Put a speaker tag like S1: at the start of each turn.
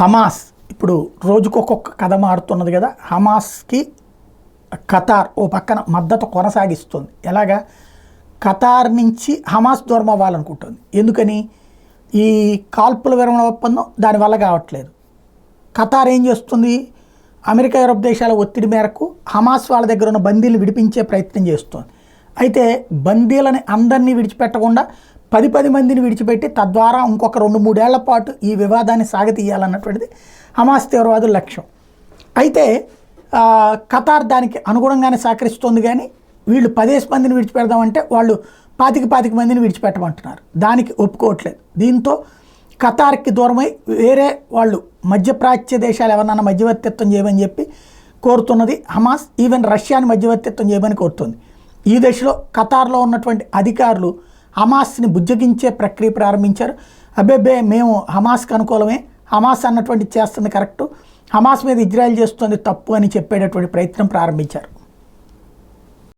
S1: Hamas ఇప్పుడు రోజుకొక్కొక్క కథ మారుతున్నది కదా. హమాస్కి ఖతార్ ఓ పక్కన మద్దతు కొనసాగిస్తుంది. ఎలాగా ఖతార్ నుంచి హమాస్ దూరం అవ్వాలనుకుంటుంది. ఎందుకని ఈ కాల్పుల విరమణ ఒప్పందం దానివల్ల కావట్లేదు. ఖతార్ ఏం చేస్తుంది, అమెరికా యూరప్ దేశాల ఒత్తిడి మేరకు హమాస్ వాళ్ళ దగ్గర ఉన్న బందీలను విడిపించే ప్రయత్నం చేస్తుంది. అయితే బందీలని అందరినీ విడిచిపెట్టకుండా 10 మందిని విడిచిపెట్టి తద్వారా ఇంకొక 2-3 ఏళ్ల పాటు ఈ వివాదాన్ని సాగతీయాలన్నటువంటిది హమాస్ తీవ్రవాదుల లక్ష్యం. అయితే ఖతార్ దానికి అనుగుణంగానే సహకరిస్తుంది. కానీ వీళ్ళు 10 మందిని విడిచిపెడదామంటే వాళ్ళు 25 మందిని విడిచిపెట్టమంటున్నారు. దానికి ఒప్పుకోవట్లేదు. దీంతో ఖతార్కి దూరమై వేరే వాళ్ళు మధ్యప్రాచ్య దేశాలు ఎవరన్నా మధ్యవర్తిత్వం చేయమని చెప్పి కోరుతున్నది హమాస్. ఈవెన్ రష్యాని మధ్యవర్తిత్వం చేయమని కోరుతుంది. ఈ దశలో ఖతార్లో ఉన్నటువంటి అధికారులు హమాస్ని బుజ్జగించే ప్రక్రియ ప్రారంభించారు. అబ్బేబ్బే మేము హమాస్కి అనుకూలమే, హమాస్ అన్నటువంటి చేస్తుంది కరెక్టు, హమాస్ మీద ఇజ్రాయెల్ చేస్తుంది తప్పు అని చెప్పేటటువంటి ప్రయత్నం ప్రారంభించారు.